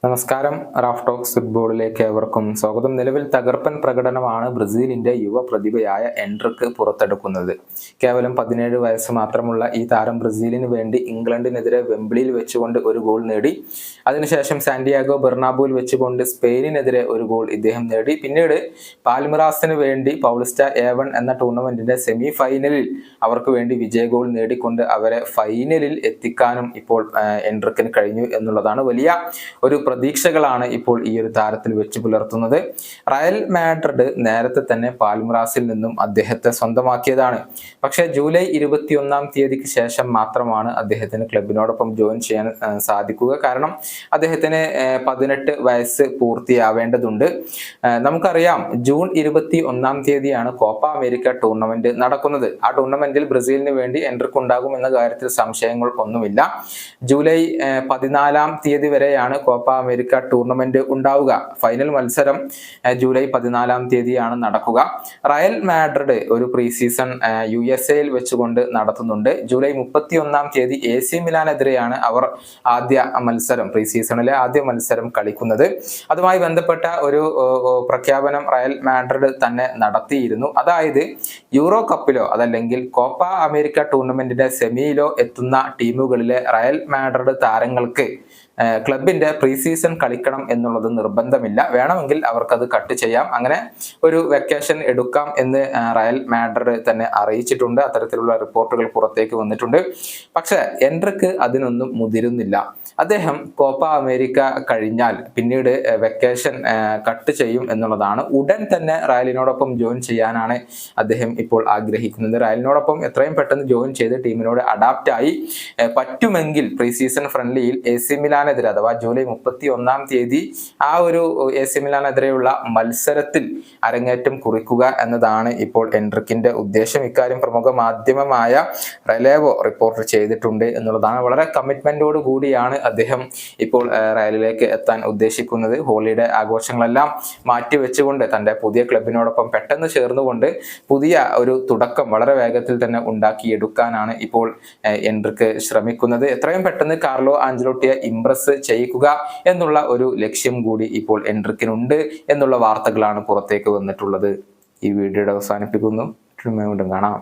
നമസ്കാരം. Raf talks ഫുട്ബോളിലേക്ക് ഏവർക്കും സ്വാഗതം. നിലവിൽ തകർപ്പൻ പ്രകടനമാണ് ബ്രസീലിന്റെ യുവ പ്രതിഭയായ എൻട്രിക്ക് പുറത്തെടുക്കുന്നത്. കേവലം 17 വയസ്സ് മാത്രമുള്ള ഈ താരം ബ്രസീലിന് വേണ്ടി ഇംഗ്ലണ്ടിനെതിരെ വെംബ്ലിയിൽ വെച്ചുകൊണ്ട് ഒരു ഗോൾ നേടി. അതിനുശേഷം സാന്റിയാഗോ ബെർണാബുവിൽ വെച്ചുകൊണ്ട് സ്പെയിനിനെതിരെ ഒരു ഗോൾ ഇദ്ദേഹം നേടി. പിന്നീട് പാൽമിറാസിന് വേണ്ടി പൗളിസ്റ്റ A1 എന്ന ടൂർണമെന്റിന്റെ സെമി ഫൈനലിൽ അവർക്ക് വേണ്ടി വിജയ ഗോൾ നേടിക്കൊണ്ട് അവരെ ഫൈനലിൽ എത്തിക്കാനും ഇപ്പോൾ എൻട്രിക്കിന് കഴിഞ്ഞു എന്നുള്ളതാണ് വലിയ ഒരു പ്രതീക്ഷകളാണ് ഇപ്പോൾ ഈ ഒരു താരത്തിൽ വെച്ച് പുലർത്തുന്നത്. റയൽ മാഡ്രിഡ് നേരത്തെ തന്നെ പാൽമിറാസിൽ നിന്നും അദ്ദേഹത്തെ സ്വന്തമാക്കിയതാണ്. പക്ഷേ ജൂലൈ 21-ാം തീയതിക്ക് ശേഷം മാത്രമാണ് അദ്ദേഹത്തിന് ക്ലബിനോടൊപ്പം ജോയിൻ ചെയ്യാൻ സാധിക്കുക. കാരണം അദ്ദേഹത്തിന് 18 വയസ്സ് പൂർത്തിയാവേണ്ടതുണ്ട്. നമുക്കറിയാം, ജൂൺ 21-ാം തീയതിയാണ് കോപ്പ അമേരിക്ക ടൂർണമെന്റ് നടക്കുന്നത്. ആ ടൂർണമെന്റിൽ ബ്രസീലിന് വേണ്ടി എൻട്രിക്ക് ഉണ്ടാകും എന്ന കാര്യത്തിൽ സംശയങ്ങൾ ഒന്നുമില്ല. ജൂലൈ 14-ാം തീയതി വരെയാണ് കോപ്പ അമേരിക്ക ടൂർണമെന്റ് ഉണ്ടാവുക. ഫൈനൽ മത്സരം ജൂലൈ 14-ാം തീയതിയാണ് നടക്കുക. റയൽ മാഡ്രിഡ് ഒരു പ്രീ സീസൺ USA-യിൽ വെച്ചുകൊണ്ട് നടത്തുന്നുണ്ട്. ജൂലൈ 31-ാം തീയതി AC മിലാനെതിരെയാണ് അവർ പ്രീ സീസണിലെ ആദ്യ മത്സരം കളിക്കുന്നത്. അതുമായി ബന്ധപ്പെട്ട ഒരു പ്രഖ്യാപനം റയൽ മാഡ്രിഡ് തന്നെ നടത്തിയിരുന്നു. അതായത് യൂറോ കപ്പിലോ അതല്ലെങ്കിൽ കോപ്പ അമേരിക്ക ടൂർണമെന്റിന്റെ സെമിയിലോ എത്തുന്ന ടീമുകളിലെ റയൽ മാഡ്രിഡ് താരങ്ങൾക്ക് ക്ലബിന്റെ പ്രീ സീസൺ കളിക്കണം എന്നുള്ളത് നിർബന്ധമില്ല. വേണമെങ്കിൽ അവർക്കത് കട്ട് ചെയ്യാം. അങ്ങനെ ഒരു വെക്കേഷൻ എടുക്കാം എന്ന് റയൽ മാഡ്രിഡ് തന്നെ അറിയിച്ചിട്ടുണ്ട്. അത്തരത്തിലുള്ള റിപ്പോർട്ടുകൾ പുറത്തേക്ക് വന്നിട്ടുണ്ട്. പക്ഷെ എൻട്രിക്ക് അതിനൊന്നും മുതിരുന്നില്ല. അദ്ദേഹം കോപ്പ അമേരിക്ക കഴിഞ്ഞാൽ പിന്നീട് വെക്കേഷൻ കട്ട് ചെയ്യും എന്നുള്ളതാണ്. ഉടൻ തന്നെ റയലിനോടൊപ്പം ജോയിൻ ചെയ്യാനാണ് അദ്ദേഹം ഇപ്പോൾ ആഗ്രഹിക്കുന്നത്. റയലിനോടൊപ്പം എത്രയും പെട്ടെന്ന് ജോയിൻ ചെയ്ത് ടീമിനോട് അഡാപ്റ്റ് ആയി പറ്റുമെങ്കിൽ പ്രീ സീസൺ ഫ്രണ്ട്ലിയിൽ AC മിലാനെതിരെ അഥവാ ജൂലൈ 31-ാം തീയതി ആ ഒരു AC മിലാനെതിരെയുള്ള മത്സരത്തിൽ അരങ്ങേറ്റം കുറിക്കുക എന്നതാണ് ഇപ്പോൾ എൻട്രിക്കിന്റെ ഉദ്ദേശം. ഇക്കാര്യം പ്രമുഖ മാധ്യമമായ റെലേവോ റിപ്പോർട്ട് ചെയ്തിട്ടുണ്ട് എന്നുള്ളതാണ്. വളരെ കമ്മിറ്റ്മെന്റോട് കൂടിയാണ് അദ്ദേഹം ഇപ്പോൾ റയലിലേക്ക് എത്താൻ ഉദ്ദേശിക്കുന്നത്. ഹോളിഡേ ആഘോഷങ്ങളെല്ലാം മാറ്റിവെച്ചുകൊണ്ട് തന്റെ പുതിയ ക്ലബിനോടൊപ്പം പെട്ടെന്ന് ചേർന്നുകൊണ്ട് പുതിയ ഒരു തുടക്കം വളരെ വേഗത്തിൽ തന്നെ ഉണ്ടാക്കിയെടുക്കാനാണ് ഇപ്പോൾ എൻട്രിക്ക് ശ്രമിക്കുന്നത്. എത്രയും പെട്ടെന്ന് കാർലോ ആഞ്ചലോട്ടിയെ ഇംപ്രസ് ചെയ്യിക്കുക എന്നുള്ള ഒരു ലക്ഷ്യം കൂടി ഇപ്പോൾ എൻട്രിക്കിനുണ്ട് എന്നുള്ള വാർത്തകളാണ് പുറത്തേക്ക് വന്നിട്ടുള്ളത്. ഈ വീഡിയോയുടെ അവസാനിപ്പിക്കുന്നു. വീണ്ടും കാണാം.